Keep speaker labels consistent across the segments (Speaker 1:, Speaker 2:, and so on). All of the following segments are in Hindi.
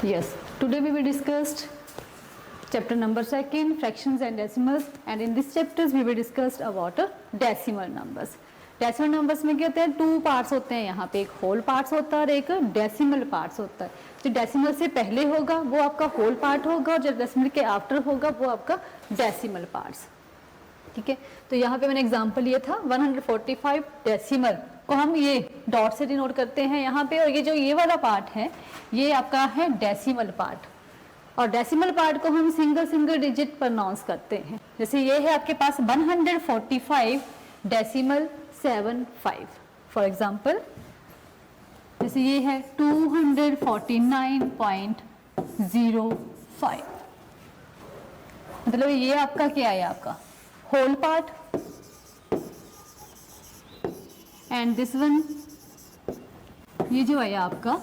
Speaker 1: Yes, today we will discuss chapter number 2, fractions and decimals, and in this chapters we will discuss about decimal numbers. Decimal numbers में क्या होते हैं, टू पार्ट्स होते हैं. यहाँ पे एक होल पार्ट्स होता है और एक डेसिमल पार्ट्स होता है. जो डेसिमल से पहले होगा वो आपका होल पार्ट होगा और जो डेसिमल के आफ्टर होगा वो आपका डेसिमल पार्ट्स. ठीक है, तो यहाँ पे मैंने एग्जांपल लिया था 145 डेसिमल को हम ये डॉट से डिनोट करते हैं यहाँ पे, और ये जो ये वाला पार्ट है ये आपका है डेसिमल पार्ट, और डेसिमल पार्ट को हम सिंगल सिंगल डिजिट प्रोनाउंस करते हैं. जैसे ये है आपके पास 145 डेसिमल 75. फॉर एग्जाम्पल जैसे ये है 249.05, मतलब ये आपका क्या है, आपका whole part, and this one ये जो है आपका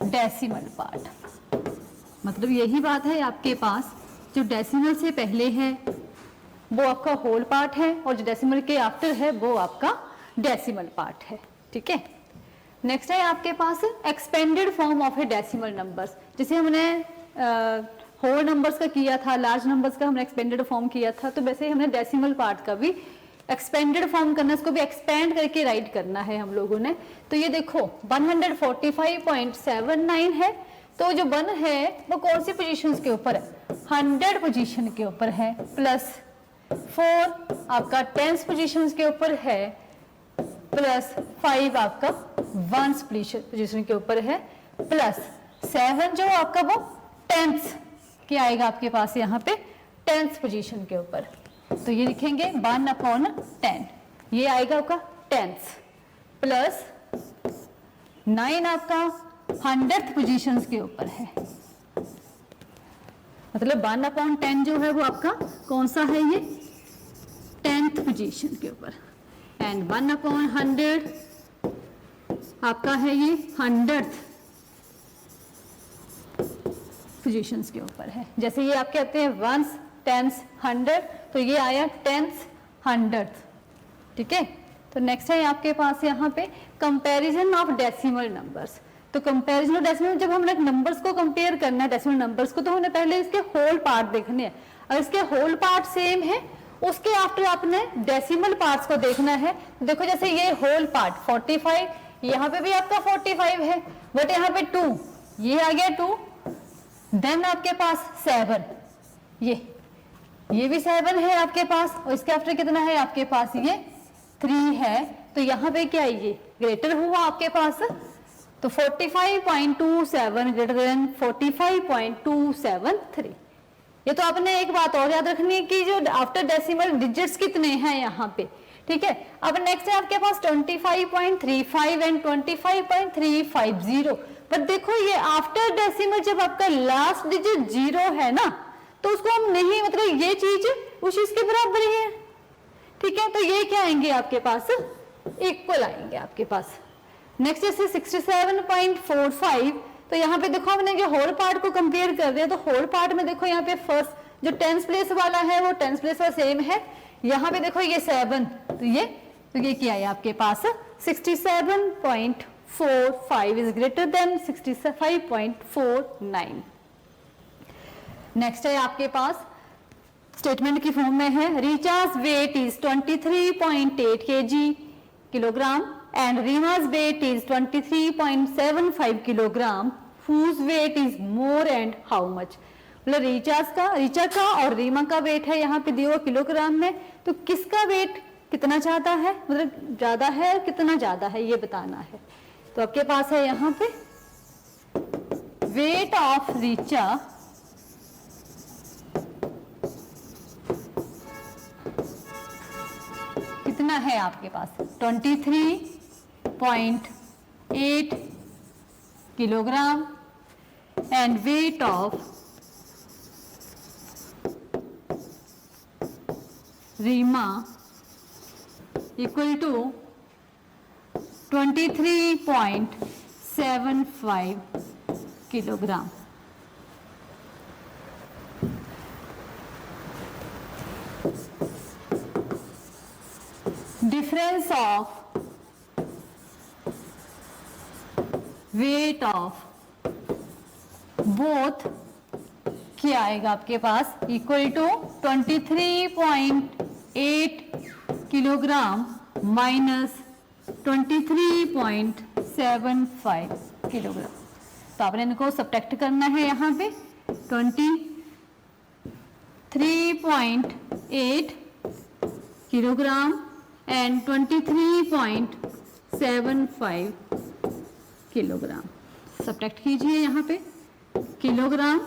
Speaker 1: डेसिमल पार्ट. मतलब यही बात है, आपके पास जो डेसिमल से पहले है वो आपका होल पार्ट है और जो डेसिमल के आफ्टर है वो आपका डेसिमल पार्ट है. ठीक है, नेक्स्ट है आपके पास expanded form of a decimal numbers. जैसे हमने होल नंबर्स का किया था, लार्ज नंबर्स का हमने एक्सपेंडेड फॉर्म किया था, तो वैसे ही हमने डेसिमल पार्ट का भी एक्सपेंडेड फॉर्म करना, इसको भी एक्सपेंड करके राइट करना है हम लोगों ने. तो ये देखो 145.79 है, तो जो 1 है वो कौन सी पोजीशंस के ऊपर है, 100 पोजीशन के ऊपर है, प्लस 4 आपका 10 पोजीशंस के ऊपर है, प्लस 5 आपका 1 पोजीशन के ऊपर है, प्लस 7 जो आपका वो 10th क्या आएगा आपके पास यहाँ पे 10th पोजीशन के ऊपर. तो ये लिखेंगे 1/10, ये आएगा आपका 10th, प्लस 9 आपका 100th पोजीशंस के ऊपर है. मतलब 1/10 जो है वो आपका कौन सा है, ये 10th पोजीशन के ऊपर, एंड 1/100 आपका है ये 100th पोजीशंस के ऊपर है. जैसे ये आप कहते हैं 1s 10s 100, तो ये आया 10th 100th. ठीक है, तो नेक्स्ट है आपके पास यहाँ पे कंपैरिजन ऑफ डेसिमल नंबर्स. तो कंपैरिजन ऑफ डेसिमल, जब हमने नंबर्स को कंपेयर करना है डेसिमल नंबर्स को, तो हमने पहले इसके होल पार्ट देखने हैं. अगर इसके होल पार्ट सेम है उसके आफ्टर आपने डेसिमल पार्ट्स को देखना है. देखो जैसे ये होल पार्ट 45, यहाँ पे भी आपका 45 है, बट यहाँ पे 2, ये आ गया 2, देन आपके पास 7, ये भी 7 है आपके पास, और इसके आफ्टर कितना है आपके पास, ये 3 है. तो यहाँ पे क्या है, ये ग्रेटर हुआ आपके पास, तो 45.27 ग्रेटर देन 45.273. ये तो आपने एक बात और याद रखनी है कि जो आफ्टर डेसिमल डिजिट्स कितने हैं यहाँ पे. ठीक है, अब नेक्स्ट है आपके पास 25.35 एंड 25.350. पर देखो ये आफ्टर डेसिमल जब आपका लास्ट डिजिट 0 है ना, तो उसको हम नहीं, मतलब ये चीज उस चीज के बराबर ही है. ठीक है, तो ये क्या आएंगे आपके पास, इक्वल आएंगे आपके पास. नेक्स्ट है 67.45. तो यहाँ पे देखो हमने जो होल पार्ट को कंपेयर कर रहे हैं, तो होल पार्ट में देखो यहाँ पे फर्स्ट जो 10th प्लेस वाला है वो 10th प्लेस वाला सेम है. यहाँ पे देखो ये 7, तो ये क्या है आपके पास 67.45 इज ग्रेटर देन 65.49. नेक्स्ट है आपके पास स्टेटमेंट की फॉर्म में है, Richa's weight is 23.8 kg kilogram and Rima's weight is 23.75 kilogram, whose weight is more and how much. मतलब रीचा का और रीमा का वेट है यहाँ पे दिया हुआ किलोग्राम में, तो किसका वेट कितना ज्यादा है, मतलब ज्यादा है कितना ज्यादा है ये बताना है. तो आपके पास है यहाँ पे वेट ऑफ रीचा कितना है आपके पास 23.8 kilogram, and weight of Rima equal to 23.75 kilogram. Difference of weight of both क्या आएगा आपके पास equal to 23.8 kilogram minus 23.75 kilogram. तो आपने इनको सब्ट्रैक्ट करना है यहाँ पे 23.8 किलोग्राम एंड 23.75 किलोग्राम सब्ट्रैक्ट कीजिए यहाँ पे किलोग्राम,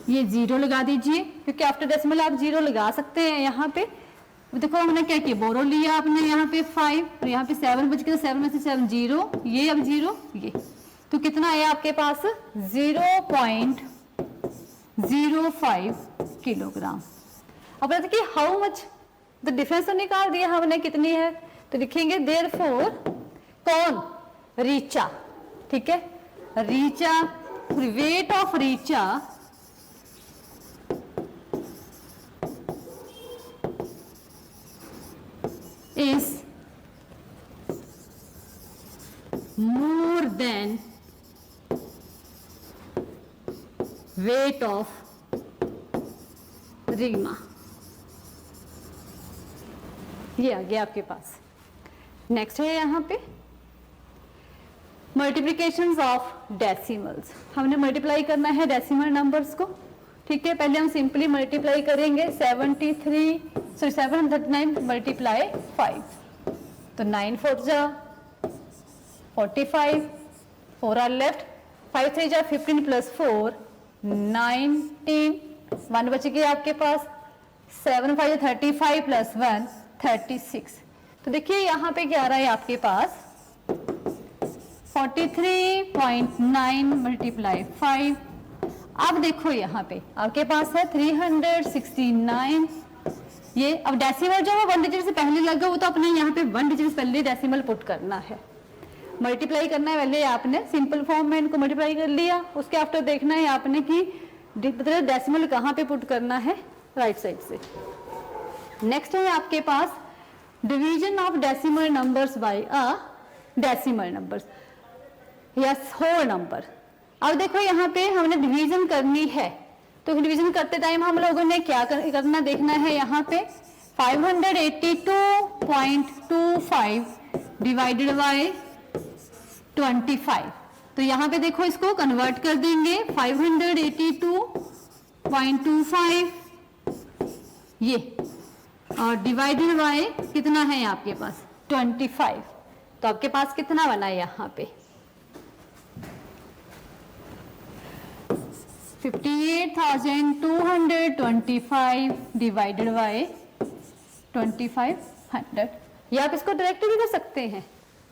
Speaker 1: ये जीरो लगा दीजिए क्योंकि आफ्टर डेसिमल आप जीरो लगा सकते हैं यहाँ पे। देखो हमने क्या किया, बोरो लिया आपने यहाँ पे 5 और यहाँ पे 7 बच गया, 7 में से 7 जीरो, ये अब जीरो, ये तो कितना है आपके पास 0.05 किलोग्राम। अब देखिए हाउ मच द डिफरेंस तो निकाल दिया हमने कितनी है, तो लिखेंगे देयरफॉर कौन रीचा, ठीक है, Richa weight of Richa is more than weight of Reema. ये आ गया आपके पास। नेक्स्ट है यहाँ पे मल्टीप्लिकेशंस ऑफ डेसिमल्स। हमने मल्टीप्लाई करना है डेसिमल नंबर्स को, ठीक है। पहले हम सिंपली मल्टीप्लाई करेंगे 739 मल्टीप्लाई 5, तो 9 4 जा 45, 4 आर लेफ्ट, 5 3 जा 15 प्लस 4 19, 1 बच गया आपके पास, 7 5 35 प्लस 1 36। तो देखिए यहाँ पे क्या आ रहा है आपके पास 43.9 मल्टीप्लाई 5। अब देखो यहाँ पे आपके पास है 369। ये अब डेसिमल जो है 1 डिजिट से पहले लगा वो तो अपने यहाँ पे 1 डिजिट से पहले डेसिमल पुट करना है, मल्टीप्लाई करना है। पहले आपने सिंपल फॉर्म में इनको मल्टीप्लाई कर लिया, उसके आफ्टर देखना है आपने कि डेसिमल कहाँ पे पुट करना है, राइट साइड से। नेक्स्ट है आपके पास division of decimal numbers by a decimal numbers, yes whole number. अब देखो यहाँ पे हमने डिवीजन करनी है, तो डिवीजन करते टाइम हम लोगों ने क्या करना देखना है, यहाँ पे 582.25 डिवाइडेड बाय 25। तो यहाँ पे देखो इसको कन्वर्ट कर देंगे 582.25 ये, और डिवाइडेड बाय कितना है आपके पास 25। तो आपके पास कितना बना है यहाँ पे 58,225 डिवाइडेड बाय 2500। या आप इसको डायरेक्ट भी कर सकते हैं,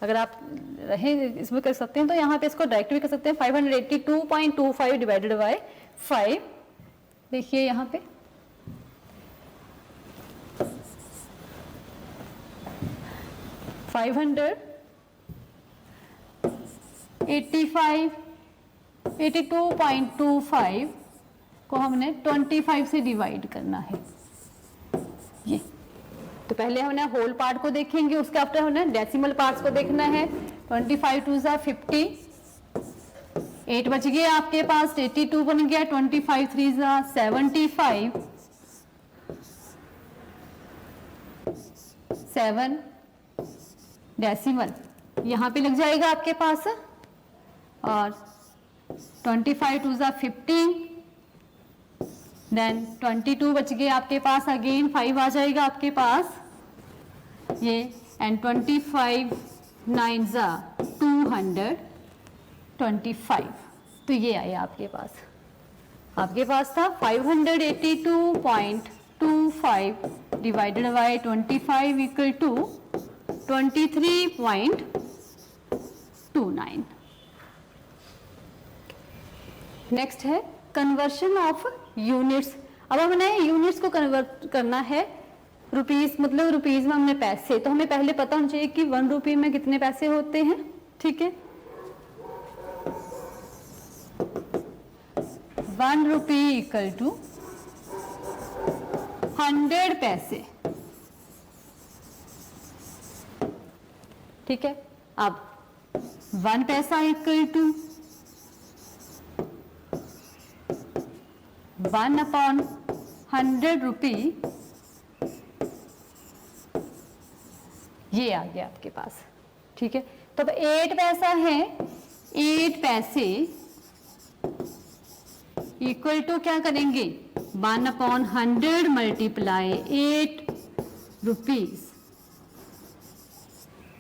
Speaker 1: अगर आप रहे इसमें कर सकते हैं तो यहाँ पे इसको डायरेक्ट भी कर सकते हैं 582.25 डिवाइडेड बाय 5। देखिए यहाँ पे 82.25 को हमने 25 से डिवाइड करना है ये। तो पहले हमने होल पार्ट को देखेंगे, उसके आफ्टर हमने डेसिमल पार्ट्स को देखना है। 25 2 जा 50, 8 बच गया आपके पास, 82 बन गया, 25 3 जा 75, 7 डेसिमल यहाँ पे लग जाएगा आपके पास, और 25 2 जा 15, देन 22 बच गए आपके पास, अगेन 5 आ जाएगा आपके पास ये, एंड 25 9 जा 225। तो ये आया आपके पास था 582.25 divided by 25 equal to 23.29। Next है कन्वर्शन ऑफ यूनिट्स। अब हमने यूनिट्स को कन्वर्ट करना है रुपीस, मतलब रुपीस में हमने पैसे, तो हमें पहले पता होना चाहिए कि 1 रुपये में कितने पैसे होते हैं, ठीक है। 1 रुपी इक्वल टू 100 पैसे, ठीक है। अब 1 पैसा इक्वल टू 1/100 रुपी, ये आ गया आपके पास। ठीक है, तो अब 8 पैसा है, 8 पैसे इक्वल टू क्या करेंगे, 1/100 मल्टीप्लाई 8 रुपीज,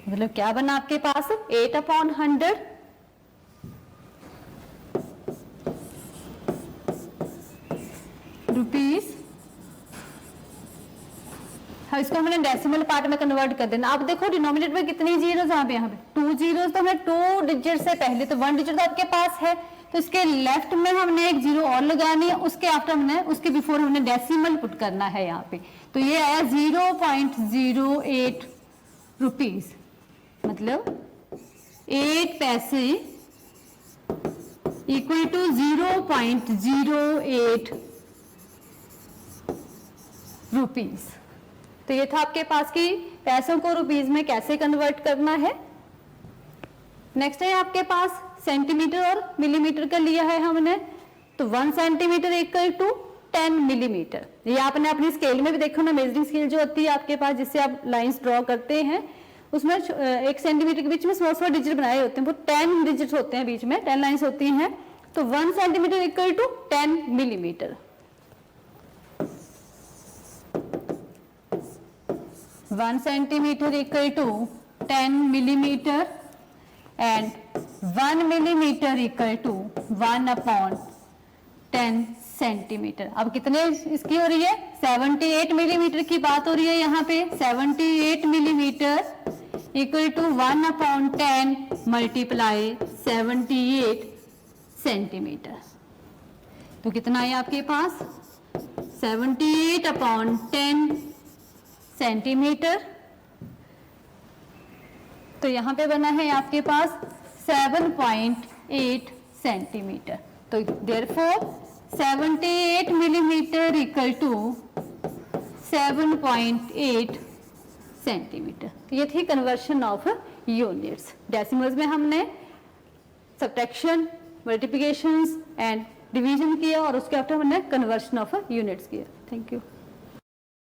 Speaker 1: मतलब क्या बना आपके पास 8/100 रुपीज। हाँ, इसको हमने डेसिमल पार्ट में कन्वर्ट कर देना। आप देखो डिनोमिनेटर में कितनी जीरोस यहाँ पे 2 जीरोस, तो हमें 2 डिजिट से पहले तो 1 डिजिट तो आपके पास है, तो इसके लेफ्ट में हमने एक जीरो और लगानी है, उसके आफ्टर हमने, उसके बिफोर हमने डेसिमल पुट करना है यहाँ पे। तो ये आया 0.08 रुपीज, मतलब 8 पैसे इक्वल टू 0.08 रुपीज। तो ये था आपके पास कि पैसों को रुपीज में कैसे कन्वर्ट करना है। नेक्स्ट है आपके पास सेंटीमीटर और मिलीमीटर का लिया है हमने, तो 1 सेंटीमीटर इक्वल टू 10 मिलीमीटर। ये आपने अपनी स्केल में भी देखो ना, मेजरिंग स्केल जो होती है आपके पास जिससे आप लाइंस ड्रॉ करते हैं, उसमें 1 सेंटीमीटर के बीच में स्मॉल स्मॉल डिजिट बनाए होते हैं, वो 10 डिजिट होते हैं, बीच में 10 लाइंस होती हैं। तो 1 centimetre equal to 10 millimetre. 1 centimetre equal to 10 millimetre and 1 millimetre equal to 1/10 centimetre. अब कितने इसकी हो रही है, 78 मिलीमीटर की बात हो रही है यहाँ पे। 78 millimetre equal to 1/10 multiply 78 centimetre. तो कितना है आपके पास 78/10 सेंटीमीटर। तो यहाँ पे बना है आपके पास 7.8 सेंटीमीटर। तो therefore 78 millimetre equal to 7.8 centimetre. ये थी कन्वर्शन ऑफ यूनिट्स। डेसिमल्स में हमने सब्ट्रैक्शन, मल्टीप्लिकेशंस एंड डिवीजन किया और उसके आफ्टर हमने कन्वर्शन ऑफ यूनिट्स किया। Thank you.